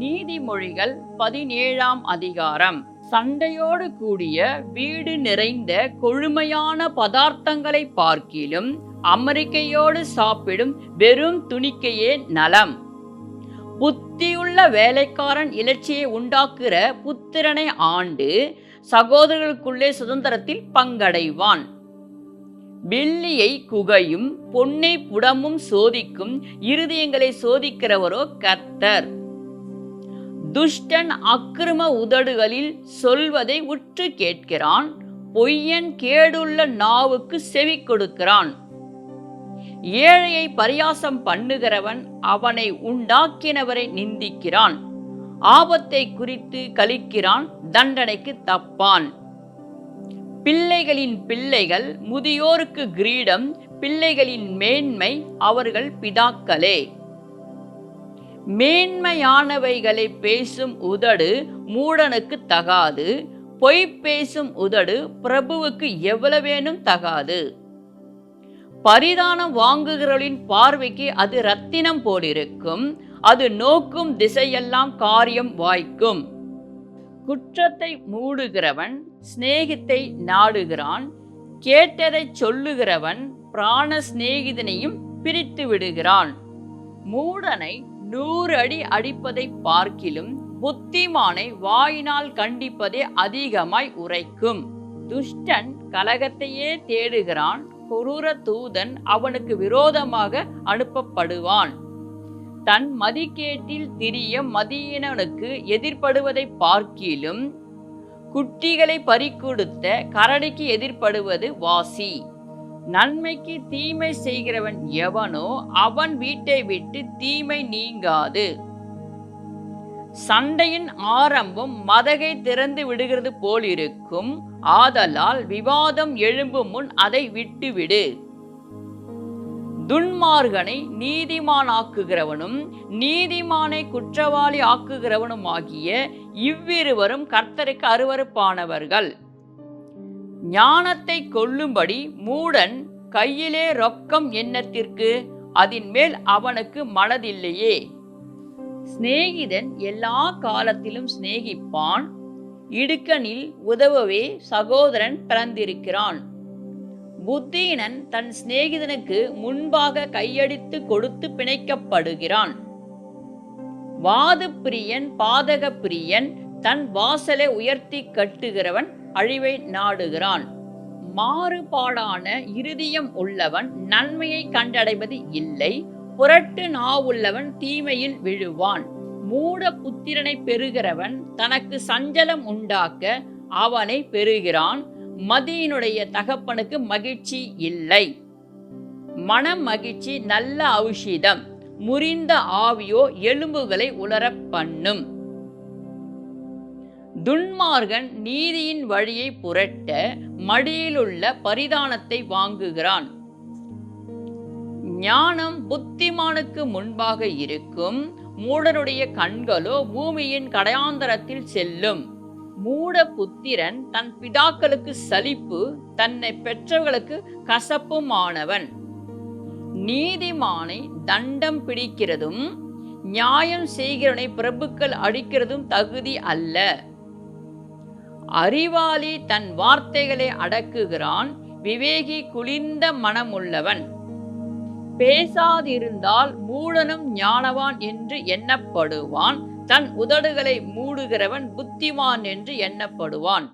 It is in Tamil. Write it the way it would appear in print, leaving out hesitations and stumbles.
நீதிமொழிகள் 17ஆம் அதிகாரம். சண்டையோடு கூடிய வீடு நிறைந்த கொழுமையான பதார்த்தங்களை பார்க்கிலும் அமெரிக்கையோடு சாப்பிடும் வெறும் துணிக்கையே நலம். புத்தியுள்ள வேலைக்காரன் இலட்சியை உண்டாக்குற புத்திரனை ஆண்டு சகோதரர்களுக்குள்ளே சுதந்திரத்தில் பங்கடைவான். வெள்ளியை குகையும் பொன்னை புடமும் சோதிக்கும் இருதயங்களை சோதிக்கிறவரோ கர்த்தர். துஷ்டன் அக்கிரம உதடுகளில் சொல்வதை உற்று கேட்கிறான், பொய்யன் கேடுள்ள நாவுக்கு செவி கொடுக்கிறான். ஏழையை பரியாசம் பண்ணுகிறவன் அவனை உண்டாக்கினவரை நிந்திக்கிறான், ஆபத்தை குறித்து கலிக்கிறான், தண்டனைக்கு தப்பான். பிள்ளைகளின் பிள்ளைகள் முதியோருக்கு கிரீடம், பிள்ளைகளின் மேன்மை அவர்கள் பிதாக்களே. மேன்மையானவைகளை பேசும் உதடு மூடனுக்கு தகாது, பொய் பேசும் உதடு பிரபுவுக்கு எவ்வளவேனும் தகாது. பரிதானம் வாங்குகிறவர்களின் பார்வைக்கு அது இரத்தினம் போலிருக்கும், அது நோக்கும் திசையெல்லாம் காரியம் வாய்க்கும். குற்றத்தை மூடுகிறவன் சிநேகித்தை நாடுகிறான், கேட்டதை சொல்லுகிறவன் பிராண சிநேகிதனையும் பிரித்து விடுகிறான். மூடனை 100 அடி அடிப்பதை பார்க்கிலும் புத்திமானை வாயினால் கண்டிப்பதே அதிகமாய் உரைக்கும். துஷ்டன் கலகத்தையே தேடுகிறான், கொரூர தூதன் அவனுக்கு விரோதமாக அனுப்பப்படுவான். தன் மதிக்கேட்டில் திரிய மதியினனுக்கு எதிர்ப்படுவதை பார்க்கிலும் குட்டிகளை பறிகொடுத்த கரடிக்கு எதிர்ப்படுவது வாசி. நன்மைக்கு தீமை செய்கிறவன் எவனோ அவன் வீட்டை விட்டு தீமை நீங்காது. சண்டையின் ஆரம்பம் மதகை திறந்து விடுகிறது போலிருக்கும், ஆதலால் விவாதம் எழும்பும் முன் அதை விட்டுவிடு. துன்மார்கனை நீதிமானாக்குகிறவனும் நீதிமானை குற்றவாளி ஆக்குகிறவனும் ஆகிய இவ்விருவரும் கர்த்தருக்கு அருவருப்பானவர்கள். ஞானத்தை கொல்லும்படி மூடன் கையிலே ரொக்கம் எண்ணத்திற்கு, அதின் மேல் அவனுக்கு மனதில்லையே. சிநேகிதன் எல்லா காலத்திலும் சிநேகிப்பான், இடுக்கணில் உதவவே சகோதரன் பிறந்திருக்கிறான். புத்தியினன் தன் சிநேகிதனுக்கு முன்பாக கையடித்து கொடுத்து பிணைக்கப்படுகிறான். வாது பிரியன் பாதக பிரியன், தன் வாசலை உயர்த்தி கட்டுகிறவன் அழிவை நாடுகிறான். மாறுபாடான இருதயம் உள்ளவன் நன்மையை கண்டடைவது இல்லை, புரட்டு நாவுள்ளவன் தீமையில் விழுவான். மூட புத்திரனை பெறுகிறவன் தனக்கு சஞ்சலம் உண்டாக்க அவனை பெறுகிறான், மதியினுடைய தகப்பனுக்கு மகிழ்ச்சி இல்லை. மனம் மகிழ்ச்சி நல்ல ஔஷதம், முறிந்த ஆவியோ எலும்புகளை உலரப் பண்ணும். துன்மார்கன் நீதியின் வழியை புரட்ட மடியிலுள்ள பரிதானத்தை வாங்குகிறான். ஞானம் புத்திமானுக்கு முன்பாக இருக்கும், மூடனுடைய கண்களோ பூமியின் கடையாந்தரத்தில் செல்லும். மூட புத்திரன் தன் பிதாக்களுக்கு சலிப்பு, தன்னை பெற்றவர்களுக்கு கசப்புமானவன். நீதிமானை தண்டம் பிடிக்கிறதும் நியாயம் செய்கிறவனை பிரபுக்கள் அடிக்கிறதும் தகுதி அல்ல. அறிவாளி தன் வார்த்தைகளை அடக்குகிறான், விவேகி குளிர்ந்த மனமுள்ளவன். பேசாதிருந்தால் மூடனும் ஞானவான் என்று எண்ணப்படுவான், தன் உதடுகளை மூடுகிறவன் புத்திமான் என்று எண்ணப்படுவான்.